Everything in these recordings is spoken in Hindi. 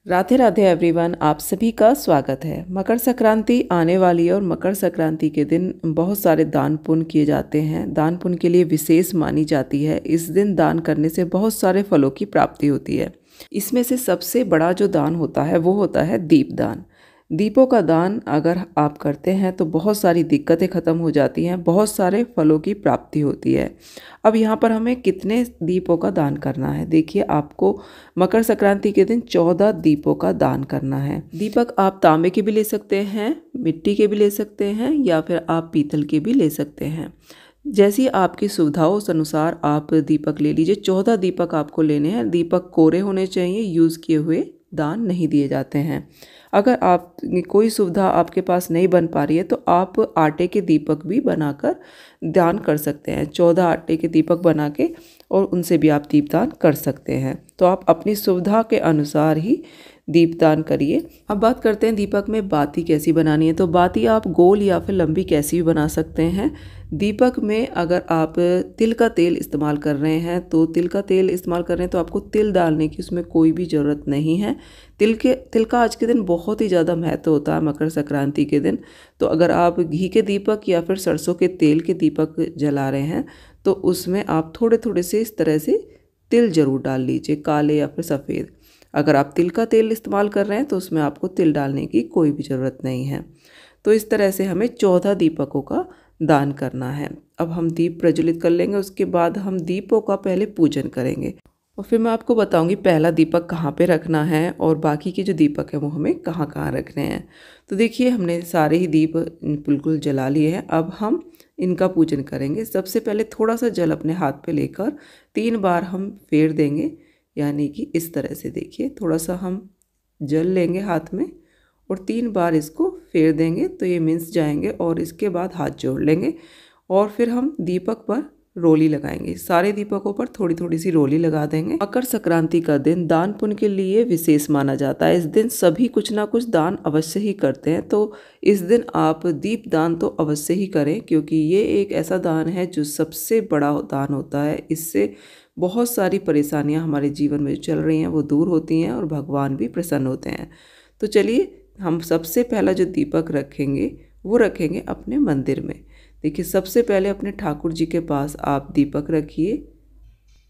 राधे राधे एवरीवन, आप सभी का स्वागत है। मकर संक्रांति आने वाली है और मकर संक्रांति के दिन बहुत सारे दान पुण्य किए जाते हैं। दान पुण्य के लिए विशेष मानी जाती है। इस दिन दान करने से बहुत सारे फलों की प्राप्ति होती है। इसमें से सबसे बड़ा जो दान होता है वो होता है दीपदान। दीपों का दान अगर आप करते हैं तो बहुत सारी दिक्कतें ख़त्म हो जाती हैं, बहुत सारे फलों की प्राप्ति होती है। अब यहाँ पर हमें कितने दीपों का दान करना है, देखिए आपको मकर संक्रांति के दिन 14 दीपों का दान करना है। दीपक आप तांबे के भी ले सकते हैं, मिट्टी के भी ले सकते हैं या फिर आप पीतल के भी ले सकते हैं। जैसी आपकी सुविधाओं उस अनुसार आप दीपक ले लीजिए। 14 दीपक आपको लेने हैं। दीपक कोरे होने चाहिए, यूज़ किए हुए दान नहीं दिए जाते हैं। अगर आप कोई सुविधा आपके पास नहीं बन पा रही है तो आप आटे के दीपक भी बनाकर दान कर सकते हैं। 14 आटे के दीपक बना के और उनसे भी आप दीपदान कर सकते हैं। तो आप अपनी सुविधा के अनुसार ही दीपदान करिए। अब बात करते हैं दीपक में बाती कैसी बनानी है। तो बाती आप गोल या फिर लंबी कैसी भी बना सकते हैं। दीपक में अगर आप तिल का तेल इस्तेमाल कर रहे हैं तो तिल का तेल इस्तेमाल कर रहे हैं तो आपको तिल डालने की उसमें कोई भी ज़रूरत नहीं है। तिल का आज के दिन बहुत ही ज़्यादा महत्व होता है मकर संक्रांति के दिन। तो अगर आप घी के दीपक या फिर सरसों के तेल के दीपक जला रहे हैं तो उसमें आप थोड़े थोड़े से इस तरह से तिल ज़रूर डाल लीजिए, काले या फिर सफ़ेद। अगर आप तिल का तेल इस्तेमाल कर रहे हैं तो उसमें आपको तिल डालने की कोई भी ज़रूरत नहीं है। तो इस तरह से हमें 14 दीपकों का दान करना है। अब हम दीप प्रज्वलित कर लेंगे, उसके बाद हम दीपों का पहले पूजन करेंगे और फिर मैं आपको बताऊंगी पहला दीपक कहाँ पे रखना है और बाकी के जो दीपक हैं वो हमें कहाँ कहाँ रखने हैं। तो देखिए हमने सारे ही दीप बिल्कुल जला लिए हैं। अब हम इनका पूजन करेंगे। सबसे पहले थोड़ा सा जल अपने हाथ पे लेकर 3 बार हम फेर देंगे, यानी कि इस तरह से देखिए थोड़ा सा हम जल लेंगे हाथ में और 3 बार इसको फेर देंगे तो ये मिंस जाएंगे और इसके बाद हाथ जोड़ लेंगे और फिर हम दीपक पर रोली लगाएंगे। सारे दीपकों पर थोड़ी थोड़ी सी रोली लगा देंगे। मकर संक्रांति का दिन दान पुण्य के लिए विशेष माना जाता है। इस दिन सभी कुछ ना कुछ दान अवश्य ही करते हैं, तो इस दिन आप दीप दान तो अवश्य ही करें क्योंकि ये एक ऐसा दान है जो सबसे बड़ा दान होता है। इससे बहुत सारी परेशानियां हमारे जीवन में चल रही हैं वो दूर होती हैं और भगवान भी प्रसन्न होते हैं। तो चलिए हम सबसे पहला जो दीपक रखेंगे वो रखेंगे अपने मंदिर में। देखिए सबसे पहले अपने ठाकुर जी के पास आप दीपक रखिए।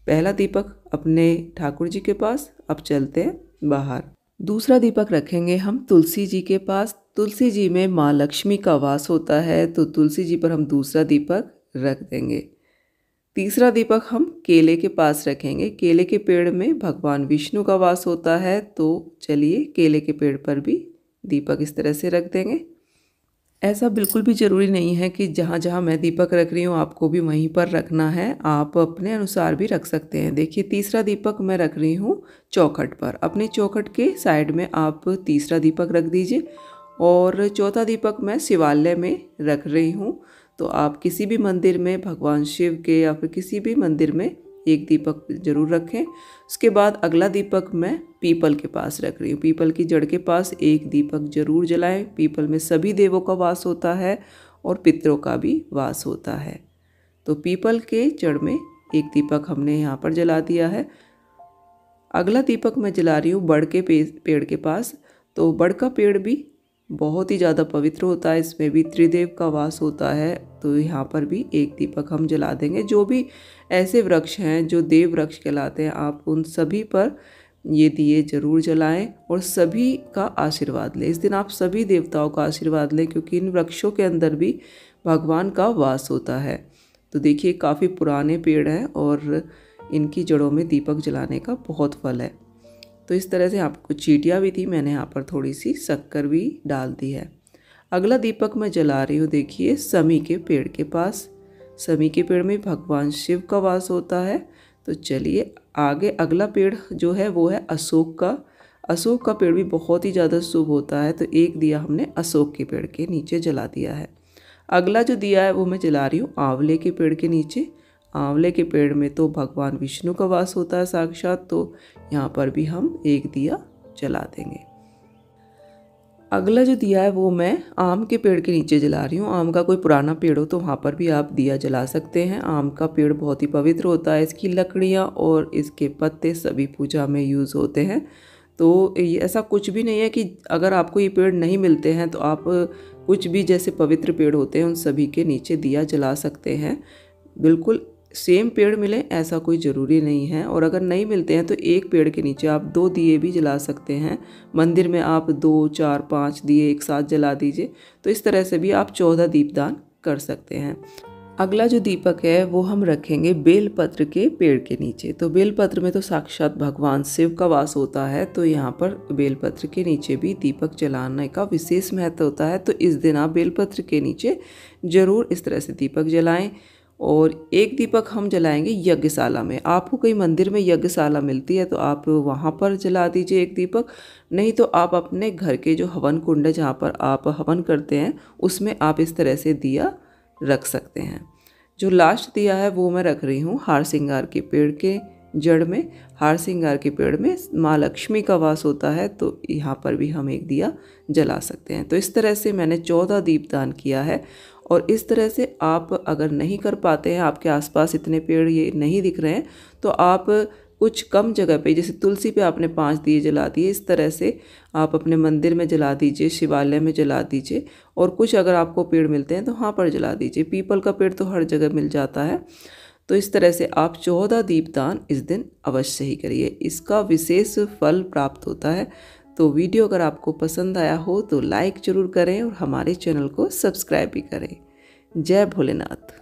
पहला दीपक अपने ठाकुर जी के पास। अब चलते हैं बाहर। दूसरा दीपक रखेंगे हम तुलसी जी के पास। तुलसी जी में माँ लक्ष्मी का वास होता है तो तुलसी जी पर हम दूसरा दीपक रख देंगे। तीसरा दीपक हम केले के पास रखेंगे। केले के पेड़ में भगवान विष्णु का वास होता है तो चलिए केले के पेड़ पर भी दीपक इस तरह से रख देंगे। ऐसा बिल्कुल भी ज़रूरी नहीं है कि जहाँ जहाँ मैं दीपक रख रही हूँ आपको भी वहीं पर रखना है, आप अपने अनुसार भी रख सकते हैं। देखिए तीसरा दीपक मैं रख रही हूँ चौखट पर। अपने चौखट के साइड में आप तीसरा दीपक रख दीजिए और चौथा दीपक मैं शिवालय में रख रही हूँ। तो आप किसी भी मंदिर में भगवान शिव के या फिर किसी भी मंदिर में एक दीपक जरूर रखें। उसके बाद अगला दीपक मैं पीपल के पास रख रही हूँ। पीपल की जड़ के पास एक दीपक जरूर जलाएं। पीपल में सभी देवों का वास होता है और पितरों का भी वास होता है। तो पीपल के जड़ में एक दीपक हमने यहाँ पर जला दिया है। अगला दीपक मैं जला रही हूँ बड़ के पेड़ के पास। तो बड़ का पेड़ भी बहुत ही ज़्यादा पवित्र होता है, इसमें भी त्रिदेव का वास होता है। तो यहाँ पर भी एक दीपक हम जला देंगे। जो भी ऐसे वृक्ष हैं जो देव वृक्ष कहलाते हैं आप उन सभी पर ये दिए जरूर जलाएं और सभी का आशीर्वाद लें। इस दिन आप सभी देवताओं का आशीर्वाद लें क्योंकि इन वृक्षों के अंदर भी भगवान का वास होता है। तो देखिए काफ़ी पुराने पेड़ हैं और इनकी जड़ों में दीपक जलाने का बहुत फल है। तो इस तरह से आपको चींटियाँ भी थी, मैंने यहाँ पर थोड़ी सी शक्कर भी डाल दी है। अगला दीपक मैं जला रही हूँ देखिए समी के पेड़ के पास। समी के पेड़ में भगवान शिव का वास होता है। तो चलिए आगे अगला पेड़ जो है वो है अशोक का। अशोक का पेड़ भी बहुत ही ज़्यादा शुभ होता है तो एक दिया हमने अशोक के पेड़ के नीचे जला दिया है। अगला जो दिया है वो मैं जला रही हूँ आंवले के पेड़ के नीचे। आंवले के पेड़ में तो भगवान विष्णु का वास होता है साक्षात, तो यहाँ पर भी हम एक दिया जला देंगे। अगला जो दिया है वो मैं आम के पेड़ के नीचे जला रही हूँ। आम का कोई पुराना पेड़ हो तो वहाँ पर भी आप दिया जला सकते हैं। आम का पेड़ बहुत ही पवित्र होता है, इसकी लकड़ियाँ और इसके पत्ते सभी पूजा में यूज़ होते हैं। तो ऐसा कुछ भी नहीं है कि अगर आपको ये पेड़ नहीं मिलते हैं तो आप कुछ भी जैसे पवित्र पेड़ होते हैं उन सभी के नीचे दिया जला सकते हैं। बिल्कुल सेम पेड़ मिले ऐसा कोई ज़रूरी नहीं है, और अगर नहीं मिलते हैं तो एक पेड़ के नीचे आप 2 दिए भी जला सकते हैं। मंदिर में आप 2, 4, 5 दिए एक साथ जला दीजिए, तो इस तरह से भी आप 14 दीपदान कर सकते हैं। अगला जो दीपक है वो हम रखेंगे बेलपत्र के पेड़ के नीचे। तो बेलपत्र में तो साक्षात भगवान शिव का वास होता है, तो यहाँ पर बेलपत्र के नीचे भी दीपक जलाने का विशेष महत्व होता है। तो इस दिन आप बेलपत्र के नीचे ज़रूर इस तरह से दीपक जलाएं। और एक दीपक हम जलाएंगे यज्ञशाला में। आपको कहीं मंदिर में यज्ञशाला मिलती है तो आप वहाँ पर जला दीजिए एक दीपक, नहीं तो आप अपने घर के जो हवन कुंड है जहाँ पर आप हवन करते हैं उसमें आप इस तरह से दिया रख सकते हैं। जो लास्ट दिया है वो मैं रख रही हूँ हार श्रृंगार के पेड़ के जड़ में। हार श्रृंगार के पेड़ में माँ लक्ष्मी का वास होता है, तो यहाँ पर भी हम एक दिया जला सकते हैं। तो इस तरह से मैंने 14 दीपदान किया है। और इस तरह से आप अगर नहीं कर पाते हैं, आपके आसपास इतने पेड़ ये नहीं दिख रहे हैं, तो आप कुछ कम जगह पे, जैसे तुलसी पे आपने 5 दिए जला दिए, इस तरह से आप अपने मंदिर में जला दीजिए, शिवालय में जला दीजिए, और कुछ अगर आपको पेड़ मिलते हैं तो वहाँ पर जला दीजिए। पीपल का पेड़ तो हर जगह मिल जाता है। तो इस तरह से आप 14 दीपदान इस दिन अवश्य ही करिए, इसका विशेष फल प्राप्त होता है। तो वीडियो अगर आपको पसंद आया हो तो लाइक ज़रूर करें और हमारे चैनल को सब्सक्राइब भी करें। जय भोलेनाथ।